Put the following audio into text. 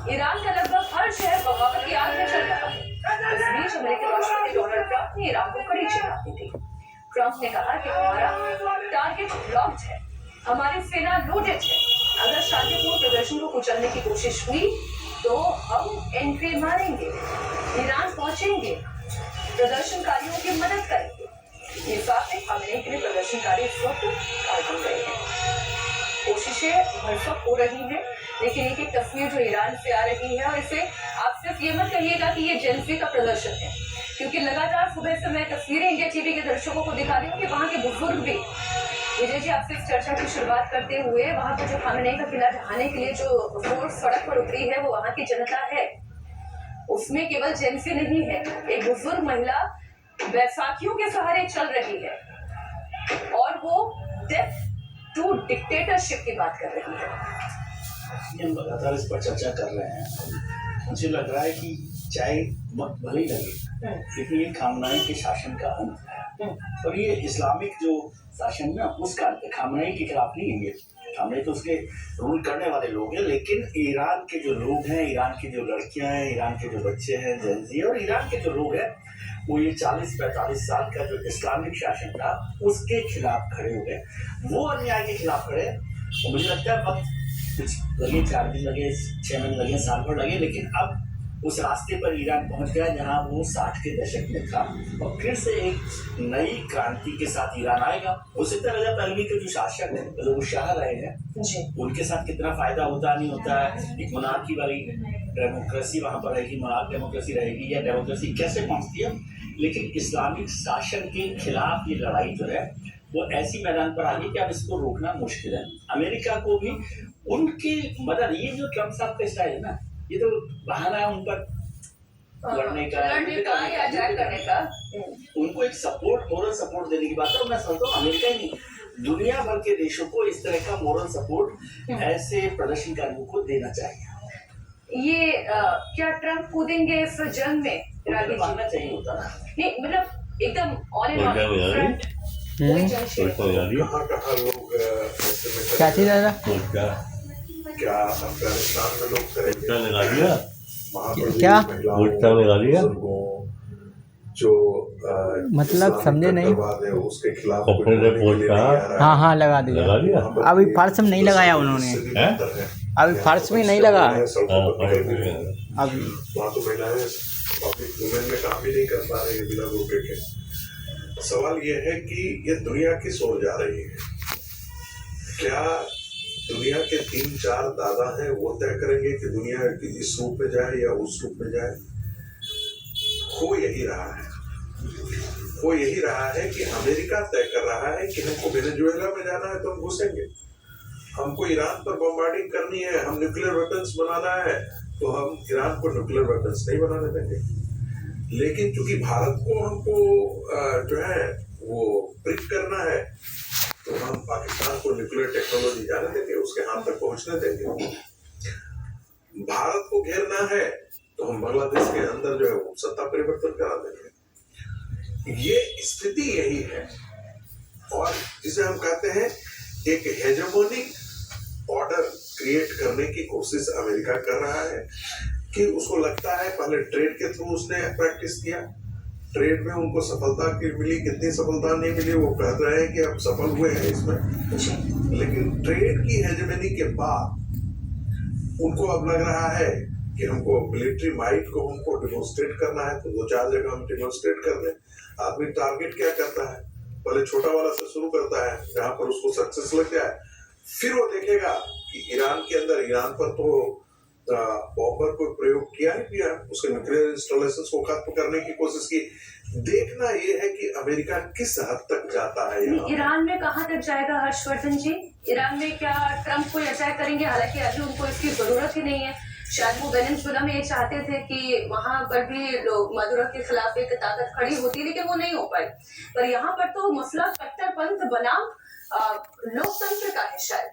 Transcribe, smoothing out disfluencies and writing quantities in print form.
Iran का लगभग हर शहर बगावत की आग में चल रहा है। इस बीच अमेरिकी राष्ट्रपति डोनाल्ड ट्रंप ने ईरान को कड़ी चेतावनी दी। ट्रंप ने कहा कि हमारा टारगेट लॉक्ड है, हमारी सेना लोडेड है। अगर शांतिपूर्ण प्रदर्शन को कुचलने की कोशिश हुई तो हम एंट्री मारेंगे, ईरान पहुंचेंगे, प्रदर्शनकारियों की मदद करेंगे। ये साफ है, अमेरिका के प्रदर्शनकारी इस वक्त काबू गए हैं। कोशिशें भरसक हो रही है, लेकिन एक तस्वीर जो ईरान से आ रही है, और इसे आप सिर्फ ये मत कहिएगा कि ये जेंजी का प्रदर्शन है, क्योंकि लगातार सुबह से मैं तस्वीरें इंडिया टीवी के दर्शकों को दिखा रही हूँ कि वहाँ के बुजुर्ग भी। विजय जी, आपसे इस चर्चा की शुरुआत करते हुए, वहाँ पर जो खामनेई का किला ढहाने के लिए जो फोर्स सड़क पर उतरी है, वो वहाँ की जनता है। उसमें केवल जेंजी नहीं है, एक बुजुर्ग महिला बैसाखियों के सहारे चल रही है, और वो डेथ टू डिक्टेटरशिप की बात कर रही है। हम लगातार इस पर चर्चा कर रहे हैं। मुझे लग रहा है कि चाहे वक्त भले ही लगे, लेकिन ये खामनेई के शासन का अंत है। और ये इस्लामिक जो शासन ना, उसका अंत है। खामनेई के खिलाफ नहीं है ये। खामनेई तो उसके रूल करने वाले लोग हैं, लेकिन ईरान के जो लोग हैं, ईरान की जो लड़कियां हैं, ईरान के जो बच्चे हैं, जेंजी, और ईरान के जो लोग हैं, वो ये 40-45 साल का जो इस्लामिक शासन था, उसके खिलाफ खड़े हुए। वो अन्याय के खिलाफ खड़े। और मुझे लगता है वक्त कुछ लगे, 4 दिन लगे, 6 महीने लगे, साल भर लगे, लेकिन अब उस रास्ते पर ईरान पहुंच गया जहां वो 60 के दशक में था। और फिर से एक नई क्रांति के साथ ईरान आएगा। उसी तरह रजा पहलवी के जो शासक हैं, जो शाह रहे हैं, उनके साथ कितना फायदा होता नहीं होता है। एक मोनार्की वाली डेमोक्रेसी वहां पर रहेगी, मोनार्क डेमोक्रेसी रहेगी, या डेमोक्रेसी कैसे पहुंचती है। लेकिन इस्लामिक शासन के खिलाफ ये लड़ाई जो है, वो ऐसी मैदान पर आ गई कि अब इसको रोकना मुश्किल है। अमेरिका को भी उनकी मदद, ये जो ट्रम्प साहब का स्टाइल है ना, ये तो बहाना है उन पर लड़ने का या अटैक करने का। उनको एक सपोर्ट, मोरल सपोर्ट देने की बात है। और मैं समझता हूँ अमेरिका ही नहीं, दुनिया भर के देशों को इस तरह का मोरल सपोर्ट ऐसे प्रदर्शनकारियों को देना चाहिए। ये क्या ट्रम्प कूदेंगे इस जंग में? मानना चाहिए होता ना, नहीं मतलब एकदम ऑन एंड ऑफ फ्रंट। कहाँ लोग क्या चीज दादा? क्या अफगानिस्तान में लोग करेंगे? लगा दिया क्या लगा दिया जो मतलब समझे नहीं। उसके खिलाफ हाँ हाँ लगा दिया। अभी फर्श में नहीं लगाया उन्होंने, अभी फर्श में नहीं लगा है अभी। वहाँ तो महिलाएं पब्लिक वुमेन में काम भी नहीं कर पा रही है बिना रोके के। सवाल ये है कि ये दुनिया किस ओर जा रही है? क्या दुनिया के 3-4 दादा हैं, वो तय करेंगे कि दुनिया इस रूप में जाए या उस रूप में जाए? हो यही रहा है कि अमेरिका तय कर रहा है कि हमको वेनेजुएला में जाना है तो हम घुसेंगे, हमको ईरान पर बम्बार्डिंग करनी है, हम न्यूक्लियर वेपन्स बनाना है तो हम ईरान को न्यूक्लियर वेपन्स नहीं बनाने देंगे। लेकिन चूंकि भारत को हमको जो है वो प्रिक करना है, तो हम पाकिस्तान को न्यूक्लियर टेक्नोलॉजी जाने देंगे, उसके हाथ तक पहुंचने देंगे। भारत को घेरना है तो हम बांग्लादेश के अंदर जो है वो सत्ता परिवर्तन करा देंगे। ये स्थिति यही है, और जिसे हम कहते हैं एक हेजेमोनिक ऑर्डर क्रिएट करने की कोशिश अमेरिका कर रहा है। कि उसको लगता है, पहले ट्रेड के थ्रू उसने प्रैक्टिस किया, ट्रेड में उनको सफलता की मिली, कितनी सफलता नहीं मिली वो कह रहे हैं कि अब सफल हुए हैं इसमें। लेकिन ट्रेड की हेजेमनी के बाद उनको अब लग रहा है कि हमको मिलिट्री माइट को हमको डिमोन्स्ट्रेट करना है, तो 2-4 जगह हम डिमोन्स्ट्रेट कर दें। आदमी टारगेट क्या करता है, पहले छोटा वाला से शुरू करता है, जहां पर उसको सक्सेस लग जाए, फिर वो देखेगा कि ईरान के अंदर, ईरान पर तो बॉम्बर को प्रयोग किया ही किया, उसके न्यूक्लियर इंस्टॉलेशंस को खत्म करने की कोशिश की। देखना ये है कि अमेरिका किस हद तक जाता है। ईरान में कहाँ तक जाएगा हर्षवर्धन जी? ईरान में क्या ट्रम्प को अटैक करेंगे? हालांकि अभी उनको इसकी जरूरत ही नहीं है। शायद वो वेनेजुएला में ये चाहते थे कि वहां पर भी लोग मदुरो के खिलाफ एक ताकत खड़ी होती, लेकिन वो नहीं हो पाई। पर यहाँ पर तो मसला कट्टरपंथ बनाम लोकतंत्र का है शायद।